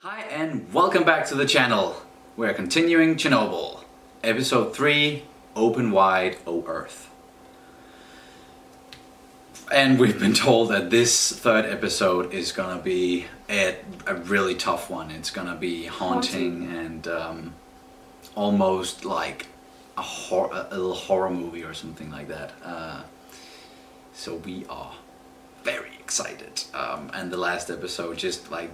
Hi and welcome back to the channel. We're continuing Chernobyl. Episode 3, Open Wide, O Earth. And we've been told that this third episode is gonna be a really tough one. It's gonna be haunting and almost like a little horror movie or something like that. So we are very excited. And the last episode, just like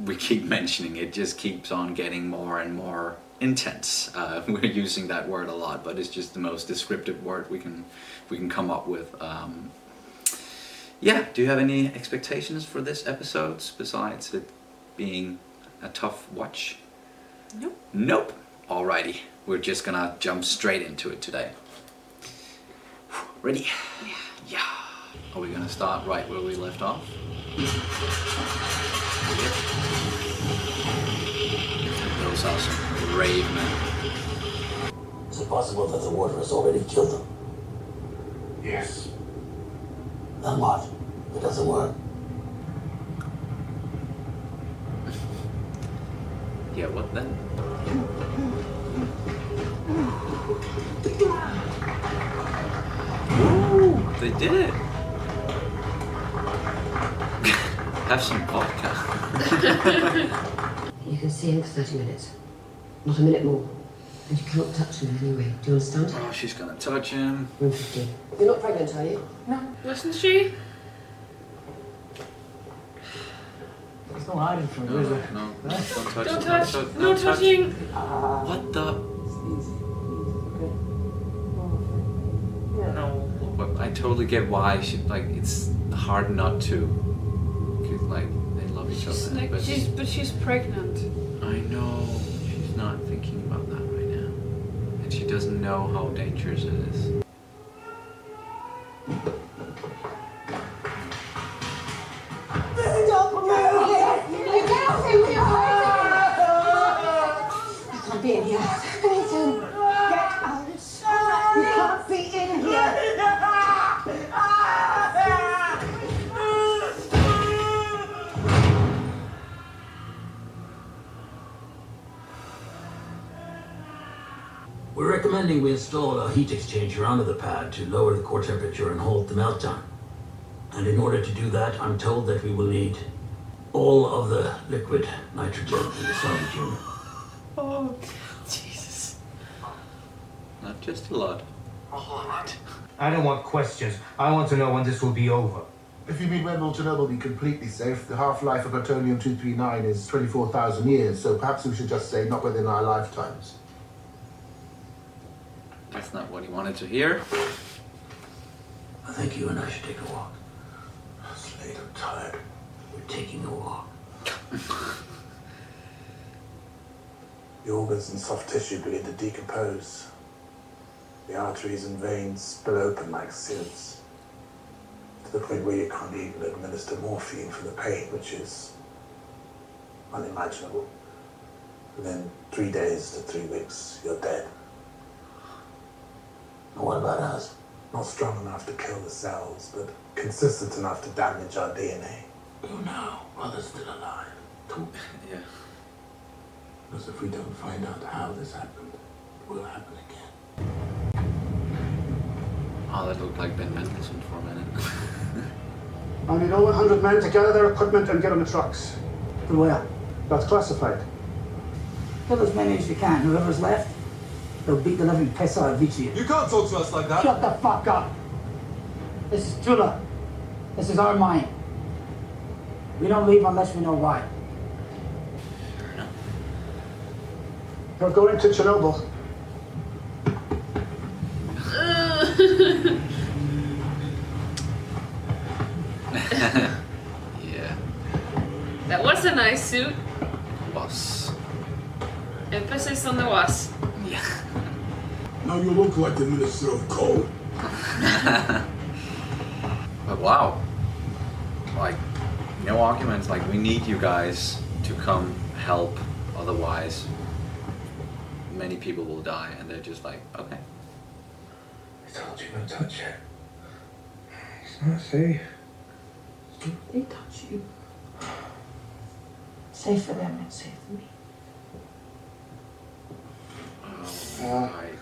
we keep mentioning, it just keeps on getting more and more intense. We're using that word a lot, but it's just the most descriptive word we can come up with. Yeah, do you have any expectations for this episode besides it being a tough watch? Nope. Nope. Alrighty, we're just gonna jump straight into it today. Ready? Yeah. Yeah. Are we gonna start right where we left off? Yep. Those are some brave men. Is it possible that the water has already killed them? Yes. Then what? It doesn't work. Yeah, what then? Ooh, they did it! Have some vodka. You can see him for 30 minutes. Not a minute more. And you cannot touch him in any way. Do you understand? Oh, she's gonna touch him. Room 50. You're not pregnant, are you? No. Wasn't she? There's no hiding from it, No, is there? no, don't touch. Don't touch. No touching. What the? No. But I totally get why she, like, it's hard not to. 'Cause, like, they love each She's other. like, but she's pregnant. I know. She's not thinking about that right now. And she doesn't know how dangerous it is. I can't be in here. Nathan, get out. You can't be in here. We're recommending we install a heat exchanger onto the pad to lower the core temperature and halt the meltdown. And in order to do that, I'm told that we will need all of the liquid nitrogen in the solid unit. Oh, Jesus. Not just a lot. I don't want questions. I want to know when this will be over. If you mean when will Chernobyl be completely safe, the half-life of plutonium-239 is 24,000 years, so perhaps we should just say not within our lifetimes. That's not what he wanted to hear. I think you and I should take a walk. Slade, I'm tired. We're taking a walk. The organs and soft tissue begin to decompose. The arteries and veins spill open like sieves, to the point where you can't even administer morphine for the pain, which is unimaginable. Within 3 days to 3 weeks, you're dead. And what about us? Not strong enough to kill the cells, but consistent enough to damage our DNA. Oh no, brother's still alive. Yeah. Because if we don't find out how this happened, it will happen again. Oh, that looked like Ben Mendelsohn for a minute. I need all 100 men to gather their equipment and get on the trucks. To where? That's classified. Kill as many as you can. Whoever's left, they'll beat the living piss out of each of you. You can't talk to us like that. Shut the fuck up. This is Tula. This is our mine. We don't leave unless we know why. We're going to Chernobyl. Yeah. That was a nice suit. Was. Emphasis on the was. Yeah. Now you look like the Minister of Coal. But wow. Like, no arguments. Like, we need you guys to come help. Otherwise, many people will die. And they're just like, okay. I told you not to touch it. It's not safe. They touch you. Safe for them and safe for me. Oh, right.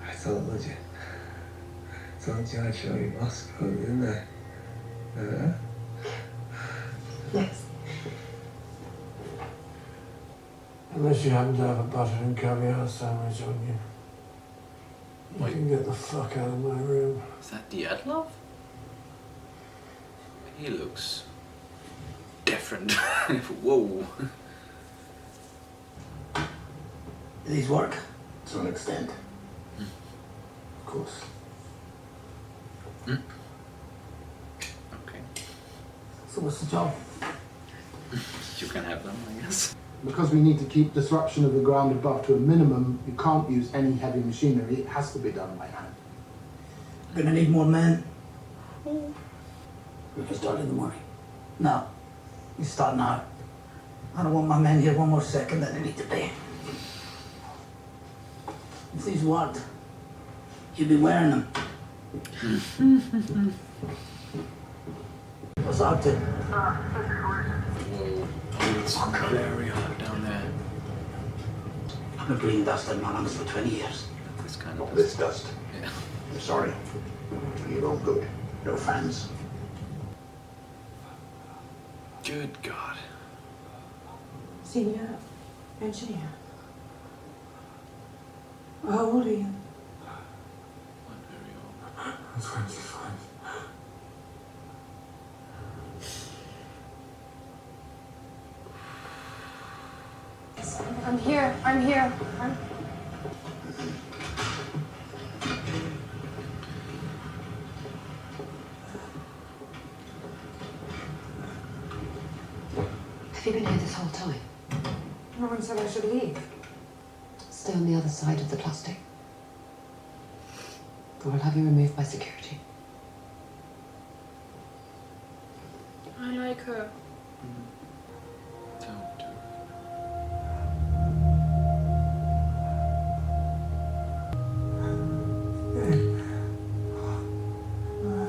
I thought legit. 曾经I show you Moscow, didn't I? Yes. Unless you happen to have a butter and caviar sandwich on you. You Wait. can get the fuck out of my room. Is that Dyatlov? He looks different. Whoa. Do these work? To an extent. Of course. Okay. So what's the job? You can have them, I guess. Because we need to keep disruption of the ground above to a minimum, you can't use any heavy machinery. It has to be done by hand. Gonna need more men. We can start in the morning. No. You start now. I don't want my men here one more second than they need to be. If these worked, you'd be wearing them. What's up to? Whoa. Oh, it's very hot down there. I've been breathing dust in my lungs for 20 years. This kind of Not this dust. Yeah. I'm sorry. You're all good. No fans. Good God. Senior engineer. How old are you? Not very old. I'm 25. I'm here. I'm here. Have you been here this whole time? No one said I should leave. Stay on the other side of the plastic. Or I'll have you removed by security. I like her. Don't do it.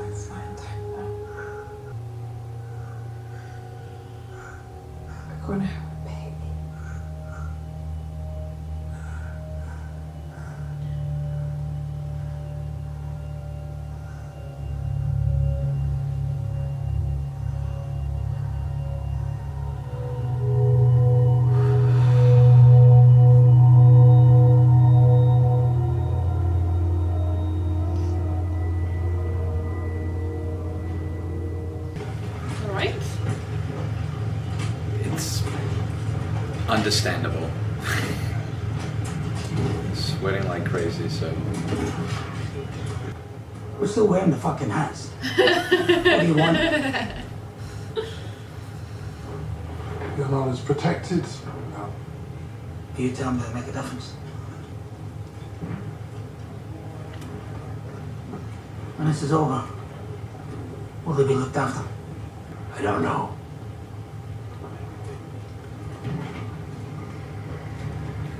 It's fine. We're gonna have a baby. Alright. It's understandable. Sweating like crazy, so. We're still wearing the fucking hats. What do you want? You're not as protected. No. You tell me to make a difference. When this is over, will they be looked after? I don't know.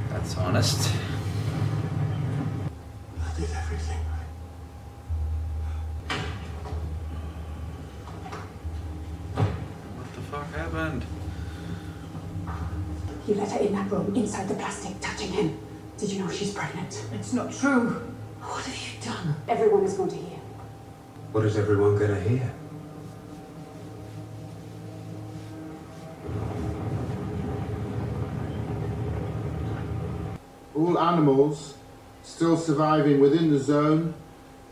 That's honest. I did everything. What the fuck happened? You let her in that room, inside the plastic, touching him. Did you know she's pregnant? It's not true. What have you done? Everyone is going to hear. What is everyone gonna hear? All animals still surviving within the zone,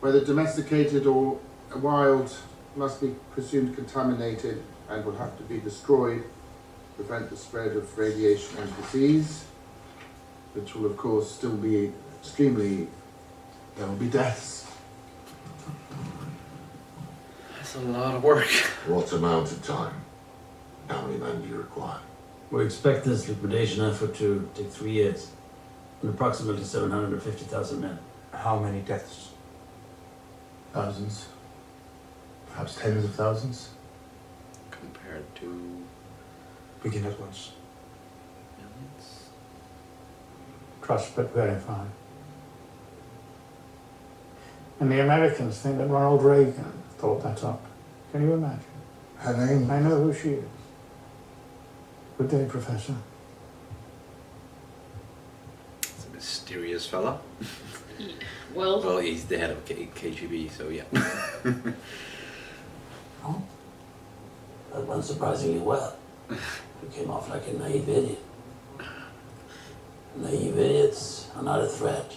whether domesticated or wild, must be presumed contaminated and will have to be destroyed to prevent the spread of radiation and disease, which will of course still be extremely, there will be deaths. That's a lot of work. What amount of time? How many men do you require? We expect this liquidation effort to take 3 years and approximately 750,000 men. How many deaths? Thousands? Perhaps tens of thousands? Compared to Begin at once. millions. Trust but verify. And the Americans think that Ronald Reagan thought that up. Can you imagine? Her name? I know who she is. Good day, Professor. It's a mysterious fella. Well, He's the head of KGB, so yeah. Oh, that went surprisingly well. You came off like a naive idiot. Naive idiots are not a threat.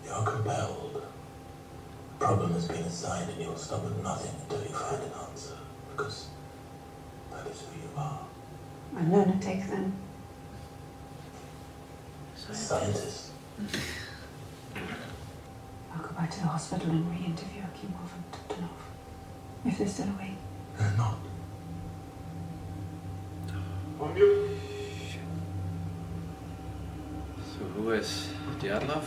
You're compelled. The problem has been assigned and you'll stop at nothing until you find an answer. Because that is who you are. A lunatic, then. Scientist. I'll go back to the hospital and re-interview Akimov and Tutanov. If they're still awake. They're not. So who is Dyatlov?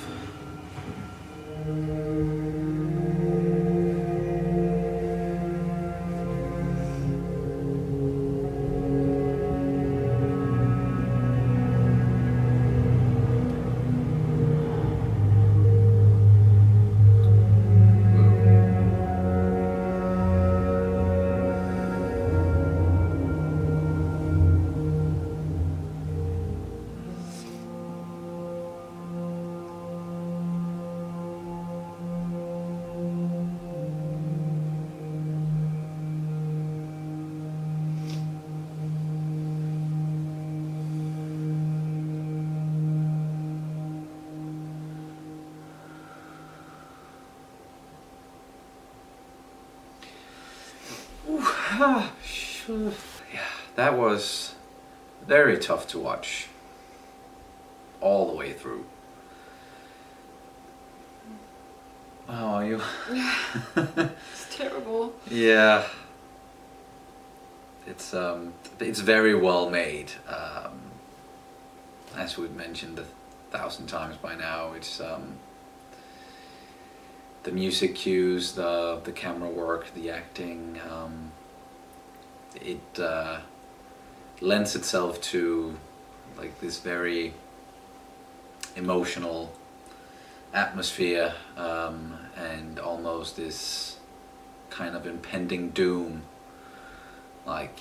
Yeah, that was very tough to watch all the way through. How are you? it's terrible. Yeah, it's very well made. As we've mentioned 1,000 times by now, it's the music cues, the camera work, the acting. It lends itself to like this very emotional atmosphere and almost this kind of impending doom like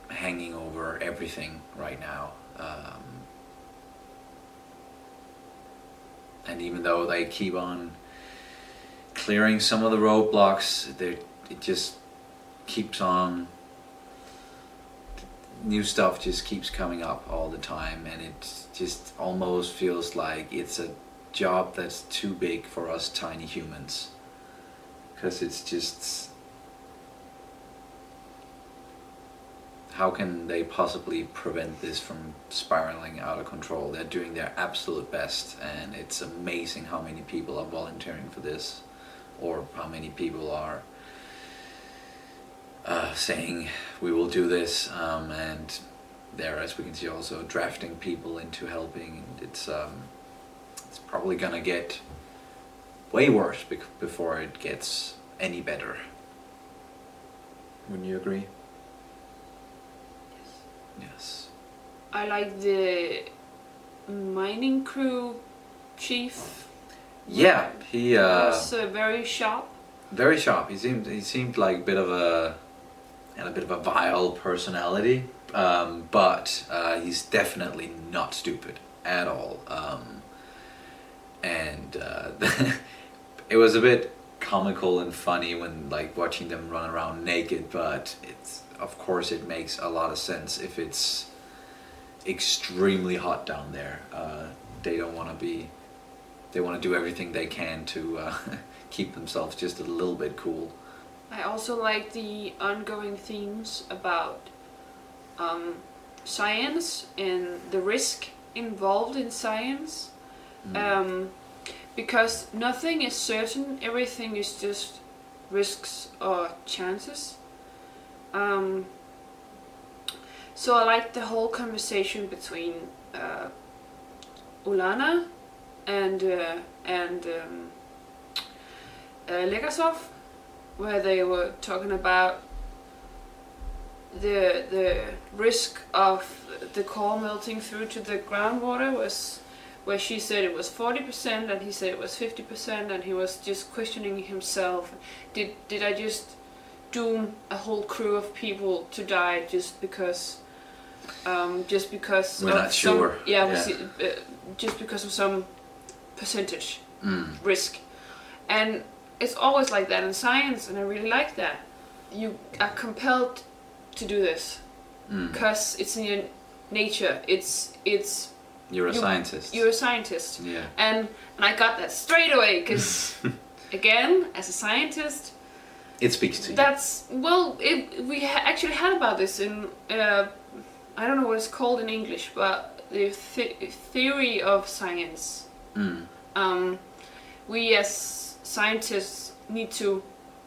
hanging over everything right now. And even though they keep on clearing some of the roadblocks, it just keeps on. New stuff just keeps coming up all the time, and it just almost feels like it's a job that's too big for us tiny humans, because it's just, how can they possibly prevent this from spiraling out of control? They're doing their absolute best, and it's amazing how many people are volunteering for this, or how many people are saying we will do this, and there, as we can see, also drafting people into helping. And it's probably gonna get way worse before it gets any better. Wouldn't you agree? Yes. I like the mining crew chief. Yeah, he was very sharp. Very sharp. He seemed like a bit of a vile personality, but he's definitely not stupid at all. And it was a bit comical and funny when like watching them run around naked, but of course it makes a lot of sense if it's extremely hot down there. They don't want to be. They want to do everything they can to keep themselves just a little bit cool. I also like the ongoing themes about science and the risk involved in science. Because nothing is certain, everything is just risks or chances. So I like the whole conversation between Ulana and Legasov, where they were talking about the risk of the core melting through to the groundwater was where she said it was 40% and he said it was 50%, and he was just questioning himself. Did I just doom a whole crew of people to die just because we're not sure. Just because of some percentage risk? And it's always like that in science, and I really like that. You are compelled to do this because it's in your nature. You're a scientist. You're a scientist. Yeah. And I got that straight away because, again, as a scientist, it speaks to you. That's we actually had about this in I don't know what it's called in English, but the theory of science. We as scientists need to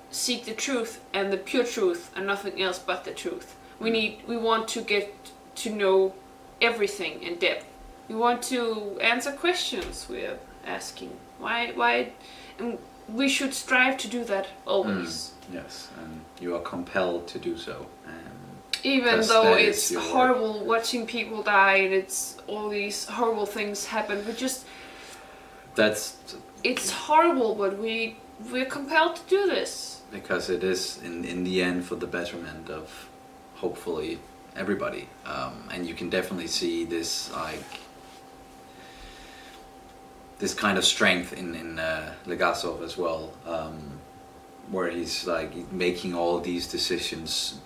seek the truth and the pure truth and nothing else but the truth. We want to get to know everything in depth. We want to answer questions we're asking. Why? And we should strive to do that always. Yes, and you are compelled to do so. Even though it's horrible watching people die and it's all these horrible things happen, it's horrible, but we're compelled to do this. Because it is in the end for the betterment of hopefully everybody. And you can definitely see this this kind of strength in Legasov as well, where he's making all these decisions,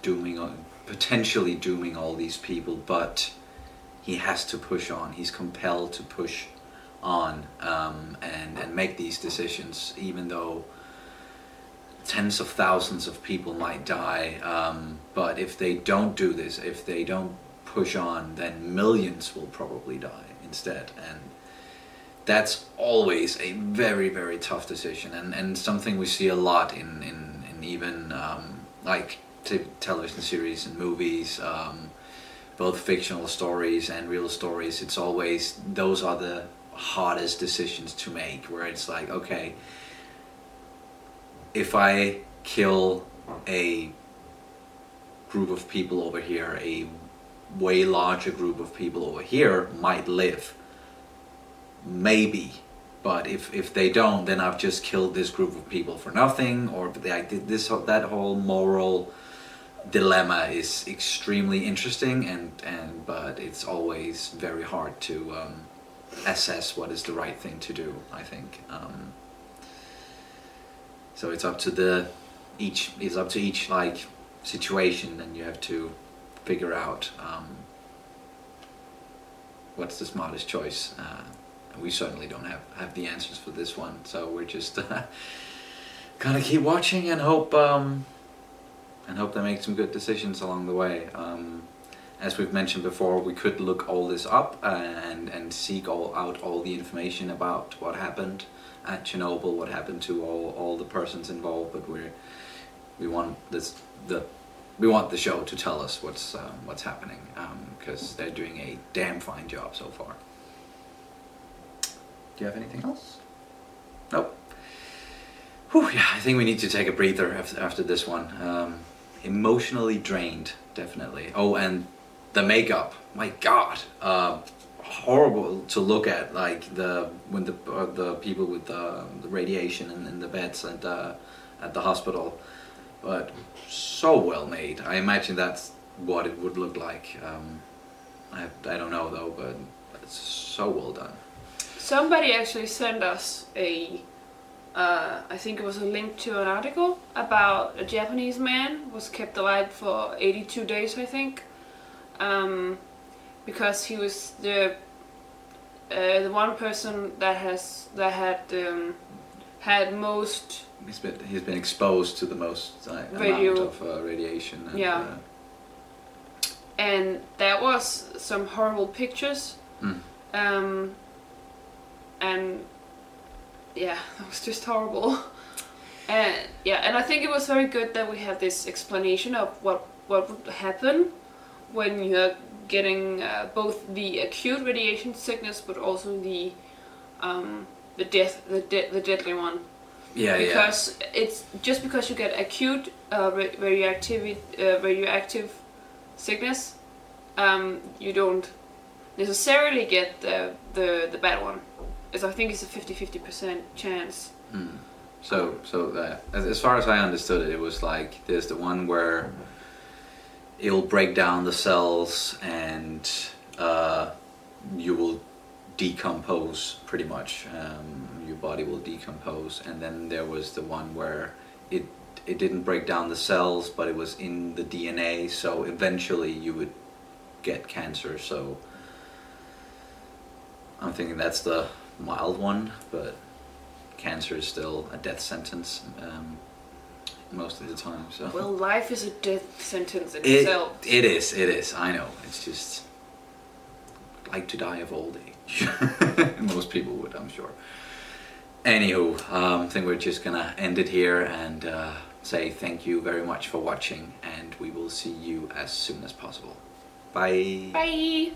potentially dooming all these people, but he has to push on. He's compelled to push on and make these decisions, even though tens of thousands of people might die. But if they don't do this, if they don't push on, then millions will probably die instead. And that's always a very, very tough decision, and something we see a lot in even television series and movies, both fictional stories and real stories. It's always, those are the hardest decisions to make, where it's like, okay, if I kill a group of people over here, a way larger group of people over here might live. Maybe, but if they don't, then I've just killed this group of people for nothing. Or that whole moral dilemma is extremely interesting, but it's always very hard to assess what is the right thing to do, I think. So it's up to each situation, and you have to figure out what's the smartest choice. We certainly don't have the answers for this one, so we're just gonna keep watching and hope they make some good decisions along the way. As we've mentioned before, we could look all this up and seek out all the information about what happened at Chernobyl, what happened to all the persons involved, but we want the show to tell us what's happening, because they're doing a damn fine job so far. Do you have anything else? Nope. Whew, yeah, I think we need to take a breather after this one. Emotionally drained, definitely. Oh, and the makeup, my God, horrible to look at. When the people with the radiation in the beds at the hospital, but so well made. I imagine that's what it would look like. I don't know though, but it's so well done. Somebody actually sent us I think it was a link to an article about a Japanese man was kept alive for 82 days, I think, because he was the one person that had most. He's been exposed to the most amount of radiation. And, and that was some horrible pictures. And yeah, that was just horrible. And I think it was very good that we had this explanation of what would happen when you're getting both the acute radiation sickness, but also the deadly one. Because it's just because you get acute radioactive sickness, you don't necessarily get the bad one. As I think it's a 50-50% chance. So as far as I understood it, it was like there's the one where it'll break down the cells and you will decompose pretty much. Your body will decompose, and then there was the one where it didn't break down the cells, but it was in the DNA. So eventually you would get cancer. So I'm thinking that's the mild one, but cancer is still a death sentence most of the time. So well, life is a death sentence in itself. It is. I know. It's just like to die of old age. Most people would, I'm sure. Anywho, I think we're just gonna end it here and say thank you very much for watching, and we will see you as soon as possible. Bye. Bye.